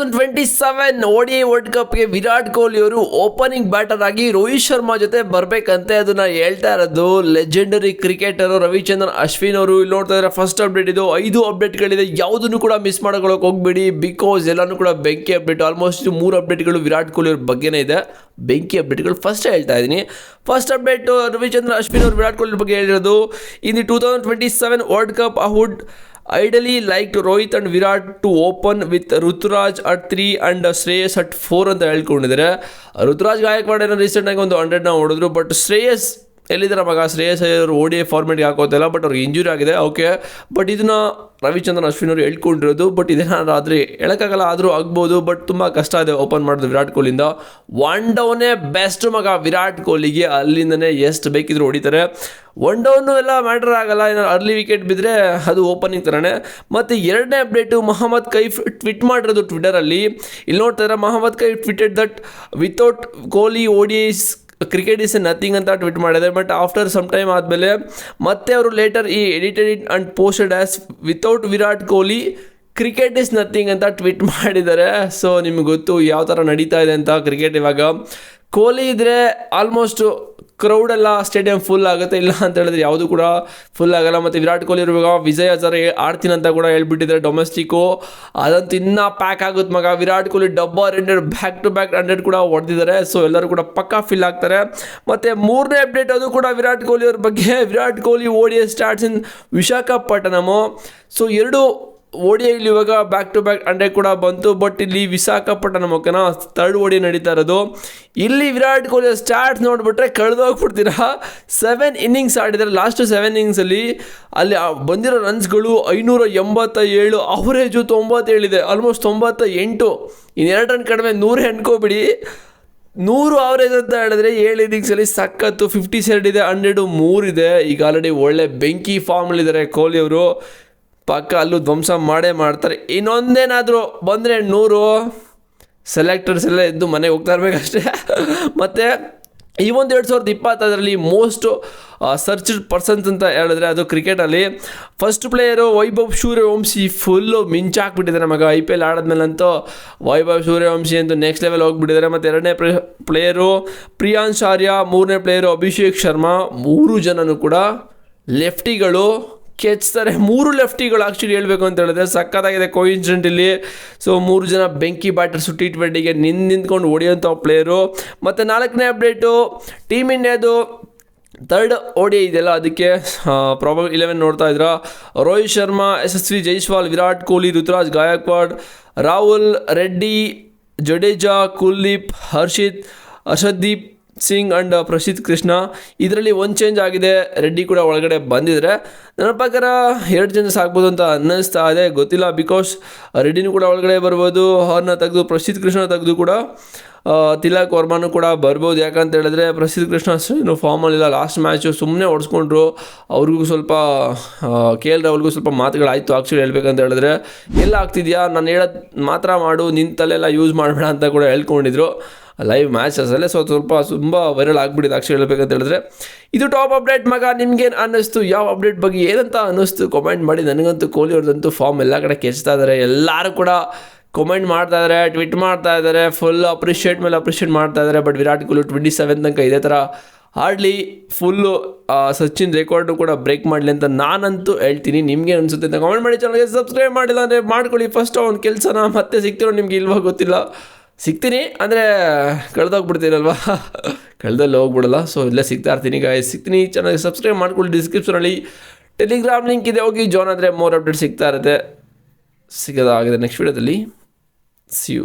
2027 ODI world ಕಪ್ಗೆ Virat Kohli ಅವರು opening batter ಆಗಿ ರೋಹಿತ್ ಶರ್ಮಾ ಜೊತೆ ಬರ್ಬೇಕಂತೆ. ಅದನ್ನ ಹೇಳ್ತಾ ಇರೋದು ಲೆಜೆಂಡರಿ ಕ್ರಿಕೆಟರ್ ರವಿಚಂದ್ರನ್ ಅಶ್ವಿನ್ ಅವರು. ಇಲ್ಲಿ ನೋಡ್ತಾ ಇದ್ದಾರೆ ಫಸ್ಟ್ ಅಪ್ಡೇಟ್ ಇದು. 5 ಅಪ್ಡೇಟ್ಗಳಿದೆ, ಯಾವುದನ್ನು ಕೂಡ ಮಿಸ್ ಮಾಡ್ಕೊಳ್ಳೋಕೆ ಹೋಗ್ಬೇಡಿ, ಬಿಕಾಸ್ ಎಲ್ಲಾನು ಕೂಡ ಬೆಂಕಿ ಅಪ್ಡೇಟ್. ಆಲ್ಮೋಸ್ಟ್ 3 ಅಪ್ಡೇಟ್ಗಳು ವಿರಾಟ್ ಕೊಹ್ಲಿ ಅವ್ರ ಬಗ್ಗೆನೇ ಇದೆ, ಬೆಂಕಿ ಅಪ್ಡೇಟ್ಗಳು. ಫಸ್ಟ್ ಹೇಳ್ತಾ ಇದ್ದೀನಿ, ಫಸ್ಟ್ ಅಪ್ಡೇಟ್ ರವಿಚಂದ್ರನ್ ಅಶ್ವಿನ್ ಅವರು ವಿರಾಟ್ ಕೊಹ್ಲಿ ಬಗ್ಗೆ ಹೇಳಿರೋದು. In the 2027 world cup I would ideally like to Rohit and Virat to open with Ruturaj at 3 and Shreyas at 4 ಅಂತ ಹೇಳ್ಕೊಂಡಿದ್ದಾರೆ. ಋತುರಾಜ್ ಗಾಯಕ್ವಾಡ್ ಏನೋ ರೀಸೆಂಟಾಗಿ ಒಂದು 100ನ ಹೊಡೆದ್ರು, ಬಟ್ ಶ್ರೇಯಸ್ ಎಲ್ಲಿದ್ದಾರೆ ಮಗ? ಶ್ರೇಯಸ್ ಅವರು ODI ಫಾರ್ಮೆಟ್ಗೆ ಹಾಕೋತಿಲ್ಲ, ಬಟ್ ಅವ್ರಿಗೆ ಇಂಜುರಿ ಆಗಿದೆ. ಓಕೆ, ಬಟ್ ಇದನ್ನು ರವಿಚಂದ್ರನ್ ಅಶ್ವಿನ್ ಅವರು ಹೇಳ್ಕೊಂಡಿರೋದು. ಬಟ್ ಇದೇನಾದ್ರು ಆದರೆ ಹೇಳೋಕ್ಕಾಗಲ್ಲ, ಆದರೂ ಆಗ್ಬೋದು. ಬಟ್ ತುಂಬ ಕಷ್ಟ ಇದೆ ಓಪನ್ ಮಾಡೋದು ವಿರಾಟ್ ಕೊಹ್ಲಿಯಿಂದ. 1 ಡೌನೇ ಬೆಸ್ಟ್ ಮಗ ವಿರಾಟ್ ಕೊಹ್ಲಿಗೆ, ಅಲ್ಲಿಂದನೇ ಎಷ್ಟು ಬೇಕಿದ್ರು ಹೊಡಿತಾರೆ. 1 ಡೌನು ಎಲ್ಲ ಮ್ಯಾಟರ್ ಆಗಲ್ಲ, ಏನಾದ್ರು ಅರ್ಲಿ ವಿಕೆಟ್ ಬಿದ್ದರೆ ಅದು ಓಪನಿಂಗ್ ಥರನೇ. ಮತ್ತು 2ನೇ ಅಪ್ಡೇಟು, ಮೊಹಮ್ಮದ್ ಕೈಫ್ ಟ್ವಿಟ್ ಮಾಡಿರೋದು ಟ್ವಿಟರಲ್ಲಿ. ಇಲ್ಲಿ ನೋಡ್ತಾ ಇದ್ದಾರೆ, Mohammad Kaif tweeted that without Kohli ODIs cricket is nothing ಅಂತ ಟ್ವೀಟ್ ಮಾಡಿದ್ದಾರೆ. ಬಟ್ ಆಫ್ಟರ್ ಸಮ್ ಟೈಮ್ ಆದಮೇಲೆ ಮತ್ತೆ ಅವರು later edited it and posted as without Virat Kohli cricket is nothing ಅಂತ ಟ್ವೀಟ್ ಮಾಡಿದ್ದಾರೆ. ಸೊ ನಿಮಗೆ ಗೊತ್ತು ಯಾವ ಥರ ನಡೀತಾ ಇದೆ ಅಂತ ಕ್ರಿಕೆಟ್ ಇವಾಗ. ಕೊಹ್ಲಿ ಇದ್ದರೆ ಆಲ್ಮೋಸ್ಟ್ ಕ್ರೌಡೆಲ್ಲ ಸ್ಟೇಡಿಯಂ ಫುಲ್ ಆಗುತ್ತೆ, ಇಲ್ಲ ಅಂತ ಹೇಳಿದ್ರೆ ಯಾವುದು ಕೂಡ ಫುಲ್ ಆಗಲ್ಲ. ಮತ್ತು ವಿರಾಟ್ ಕೊಹ್ಲಿ ಇರುವಾಗ ವಿಜಯ್ ಹಜಾರೆ ಆಡ್ತೀನಿ ಅಂತ ಕೂಡ ಹೇಳ್ಬಿಟ್ಟಿದ್ದಾರೆ ಡೊಮೆಸ್ಟಿಕ್ಕು, ಅದಂತೂ ಇನ್ನೂ ಪ್ಯಾಕ್ ಆಗುತ್ತೆ ಮಗ. Virat Kohli double 100 back to back 100 ಕೂಡ ಹೊಡೆದಿದ್ದಾರೆ. ಸೊ ಎಲ್ಲರೂ ಕೂಡ ಪಕ್ಕಾ ಫಿಲ್ ಆಗ್ತಾರೆ. ಮತ್ತು 3ನೇ ಅಪ್ಡೇಟ್ ಅದು ಕೂಡ ವಿರಾಟ್ ಕೊಹ್ಲಿ ಅವ್ರ ಬಗ್ಗೆ. Virat Kohli ODI starts in Visakhapatnam. So 2 ODIಲಿ ಇವಾಗ ಬ್ಯಾಕ್ ಟು ಬ್ಯಾಕ್ 100 ಕೂಡ ಬಂತು. ಬಟ್ ಇಲ್ಲಿ ವಿಶಾಖಪಟ್ಟಣಂ ಓಕೆನಾ, 3rd ODI ನಡೀತಾ ಇರೋದು. ಇಲ್ಲಿ ವಿರಾಟ್ ಕೊಹ್ಲಿ ಸ್ಟಾರ್ಟ್ಸ್ ನೋಡಿಬಿಟ್ರೆ ಕಳೆದೋಗ್ಬಿಡ್ತೀರಾ. 7 ಇನ್ನಿಂಗ್ಸ್ ಆಡಿದ್ದಾರೆ. ಲಾಸ್ಟ್ 7 ಇನ್ನಿಂಗ್ಸಲ್ಲಿ ಅಲ್ಲಿ ಬಂದಿರೋ ರನ್ಸ್ಗಳು 587, ಅವರೇಜು 97 ಇದೆ, ಆಲ್ಮೋಸ್ಟ್ 98. ಇನ್ನು 2 ರನ್ ಕಡಿಮೆ 100 ಅನ್ಕೋಬಿಡಿ. 100 ಆವರೇಜ್ ಅಂತ ಹೇಳಿದ್ರೆ 7 ಇನ್ನಿಂಗ್ಸಲ್ಲಿ ಸಖತ್ತು. 57 ಇದೆ, 100 3 ಇದೆ. ಈಗ ಆಲ್ರೆಡಿ ಒಳ್ಳೆ ಬೆಂಕಿ ಫಾರ್ಮಲ್ಲಿದ್ದಾರೆ ಕೊಹ್ಲಿ ಅವರು. ಪಕ್ಕ ಅಲ್ಲೂ ಧ್ವಂಸ ಮಾಡೇ ಮಾಡ್ತಾರೆ. ಇನ್ನೊಂದೇನಾದರೂ ಬಂದರೆ 100 ಸೆಲೆಕ್ಟರ್ಸ್ ಎಲ್ಲ ಎದ್ದು ಮನೆಗೆ ಹೋಗ್ತಾ ಇರಬೇಕಷ್ಟೇ. ಮತ್ತು ಈ ಒಂದು 2025 ಮೋಸ್ಟ್ ಸರ್ಚ್ಡ್ ಪರ್ಸನ್ಸ್ ಅಂತ ಹೇಳಿದ್ರೆ ಅದು ಕ್ರಿಕೆಟಲ್ಲಿ first player Vaibhav Suryavanshi. Full ಮಿಂಚಾಕ್ಬಿಟ್ಟಿದ್ದಾರೆ ಮಗ. IPL ಆಡಿದ್ಮೇಲಂತೂ ವೈಭವ್ ಸೂರ್ಯವಂಶಿ ಅಂತೂ ನೆಕ್ಸ್ಟ್ ಲೆವೆಲ್ ಹೋಗ್ಬಿಟ್ಟಿದ್ದಾರೆ. ಮತ್ತು 2ನೇ ಪ್ಲೇಯರು ಪ್ರಿಯಾಂಶ್ ಆರ್ಯ, 3ನೇ ಪ್ಲೇಯರು ಅಭಿಷೇಕ್ ಶರ್ಮಾ. 3 ಜನನೂ ಕೂಡ ಲೆಫ್ಟಿಗಳು ಕೆಚ್ತಾರೆ. 3 ಲೆಫ್ಟಿಗಳು ಆ್ಯಕ್ಚುಲಿ ಹೇಳಬೇಕು ಅಂತ ಹೇಳಿದ್ರೆ ಸಕ್ಕತ್ತಾಗಿದೆ ಕೋಇನ್ಸಿಡೆಂಟ್ ಇಲ್ಲಿ. ಸೊ 3 ಜನ ಬೆಂಕಿ ಬ್ಯಾಟರ್ಸು T20ಗೆ ನಿಂತ್ಕೊಂಡು ಹೊಡೆಯೋಂಥ ಪ್ಲೇಯರು. ಮತ್ತು 4ನೇ ಅಪ್ಡೇಟು, ಟೀಮ್ ಇಂಡಿಯಾದು 3rd ODI ಇದೆಯಲ್ಲ, ಅದಕ್ಕೆ ಪ್ರಾಬಬಲ್ 11 ನೋಡ್ತಾ ಇದ್ರ. ರೋಹಿತ್ ಶರ್ಮಾ, ಯಶಸ್ವಿ ಜೈಸ್ವಾಲ್, ವಿರಾಟ್ ಕೊಹ್ಲಿ, ಋತುರಾಜ್ ಗಾಯಕ್ವಾಡ್, ರಾಹುಲ್, ರೆಡ್ಡಿ, ಜಡೇಜಾ, ಕುಲ್ದೀಪ್, ಹರ್ಷದೀಪ್ ಸಿಂಗ್ ಆ್ಯಂಡ್ ಪ್ರಸಿದ್ಧ ಕೃಷ್ಣ. ಇದರಲ್ಲಿ 1 ಚೇಂಜ್ ಆಗಿದೆ, ರೆಡ್ಡಿ ಕೂಡ ಒಳಗಡೆ ಬಂದಿದ್ದಾರೆ. ನನ್ನ ಪ್ರಕಾರ 2 ಚೇಂಜಸ್ ಆಗ್ಬೋದು ಅಂತ ಅನ್ನಿಸ್ತಾ ಇದೆ, ಗೊತ್ತಿಲ್ಲ. ಬಿಕಾಸ್ ರೆಡ್ಡಿನೂ ಕೂಡ ಒಳಗಡೆ ಬರ್ಬೋದು, ಅವ್ರನ್ನ ತೆಗೆದು ಪ್ರಸಿದ್ಧ ಕೃಷ್ಣ ತೆಗೆದು ಕೂಡ ತಿಲಕ್ ವರ್ಮನೂ ಕೂಡ ಬರ್ಬೋದು. ಯಾಕಂತ ಹೇಳಿದ್ರೆ ಪ್ರಸಿದ್ಧ ಕೃಷ್ಣ ಅಷ್ಟೇನು ಫಾರ್ಮಲ್ಲಿಲ್ಲ. ಲಾಸ್ಟ್ ಮ್ಯಾಚು ಸುಮ್ಮನೆ ಹೊಡೆಸ್ಕೊಂಡ್ರು. ಅವ್ರಿಗೂ ಸ್ವಲ್ಪ KL ರಾಹುಲ್ಗೂ ಸ್ವಲ್ಪ ಮಾತುಗಳಾಯಿತು ಆ್ಯಕ್ಚುಲಿ ಹೇಳ್ಬೇಕಂತ ಹೇಳಿದ್ರೆ. ಎಲ್ಲ ಆಗ್ತಿದೆಯಾ, ನಾನು ಹೇಳೋದು ಮಾತ್ರ ಮಾಡು, ನಿಂತಲ್ಲೆಲ್ಲ ಯೂಸ್ ಮಾಡಬೇಡ ಅಂತ ಕೂಡ ಹೇಳ್ಕೊಂಡಿದ್ರು ಲೈವ್ ಮ್ಯಾಚಸಲ್ಲೇ. ಸೊ ತುಂಬ ವೈರಲ್ ಆಗಿಬಿಟ್ಟಿದೆ ಆ್ಯಕ್ಚುಲಿ ಹೇಳ್ಬೇಕಂತ ಹೇಳಿದ್ರೆ. ಇದು ಟಾಪ್ ಅಪ್ಡೇಟ್ ಮಗ. ನಿಮ್ಗೇನು ಅನ್ನಿಸ್ತು? ಯಾವ ಅಪ್ಡೇಟ್ ಬಗ್ಗೆ ಏನಂತ ಅನ್ನಿಸ್ತು ಕಾಮೆಂಟ್ ಮಾಡಿ. ನನಗಂತೂ ಕೊಹ್ಲಿ ಅವ್ರದ್ದಂತೂ ಫಾರ್ಮ್ ಎಲ್ಲ ಕಡೆ ಕೆಚ್ತಾ ಇದ್ದಾರೆ. ಎಲ್ಲರೂ ಕೂಡ ಕಾಮೆಂಟ್ ಮಾಡ್ತಾ ಇದ್ದಾರೆ, ಟ್ವೀಟ್ ಮಾಡ್ತಾ ಇದ್ದಾರೆ, ಫುಲ್ ಅಪ್ರಿಷಿಯೇಟ್ ಮೇಲೆ ಅಪ್ರಿಷಿಯೇಟ್ ಮಾಡ್ತಾ ಇದ್ದಾರೆ. ಬಟ್ ವಿರಾಟ್ ಕೊಹ್ಲಿ 27 ತನಕ ಇದೇ ಥರ ಆಡಲಿ, ಫುಲ್ಲು ಸಚಿನ್ ರೆಕಾರ್ಡ್ನು ಕೂಡ ಬ್ರೇಕ್ ಮಾಡಲಿ ಅಂತ ನಾನಂತೂ ಹೇಳ್ತೀನಿ. ನಿಮಗೆ ಅನಿಸುತ್ತೆ ಅಂತ ಕಾಮೆಂಟ್ ಮಾಡಿ. ಚಾನಲ್ಗೆ ಸಬ್ಸ್ಕ್ರೈಬ್ ಮಾಡಿಲ್ಲ ಅಂದರೆ ಮಾಡ್ಕೊಳ್ಳಿ. ಫಸ್ಟ್ ಅವ್ನ ಕೆಲಸನ ಮತ್ತೆ ಸಿಗ್ತಿರೋ ನಿಮ್ಗೆ ಇಲ್ವಾ ಗೊತ್ತಿಲ್ಲ. ಸಿಗ್ತೀನಿ ಅಂದರೆ ಕಳೆದೋಗ್ಬಿಡ್ತೀರಲ್ವ, ಕಳೆದಲ್ಲಿ ಹೋಗ್ಬಿಡಲ್ಲ. ಸೊ ಇಲ್ಲೇ ಸಿಗ್ತಾ ಇರ್ತೀನಿ ಸಿಗ್ತೀನಿ. ಚಾನಲ್ಗೆ ಸಬ್ಸ್ಕ್ರೈಬ್ ಮಾಡ್ಕೊಳ್ಳಿ. ಡಿಸ್ಕ್ರಿಪ್ಷನಲ್ಲಿ ಟೆಲಿಗ್ರಾಮ್ ಲಿಂಕ್ ಇದೆ, ಹೋಗಿ ಜಾಯ್ನ್ ಆದರೆ ಮೋರ್ ಅಪ್ಡೇಟ್ ಸಿಗ್ತಾ ಇರುತ್ತೆ. ಸಿಗೋದಾಗಿದೆ ನೆಕ್ಸ್ಟ್ ವೀಡಿಯೋದಲ್ಲಿ. See you.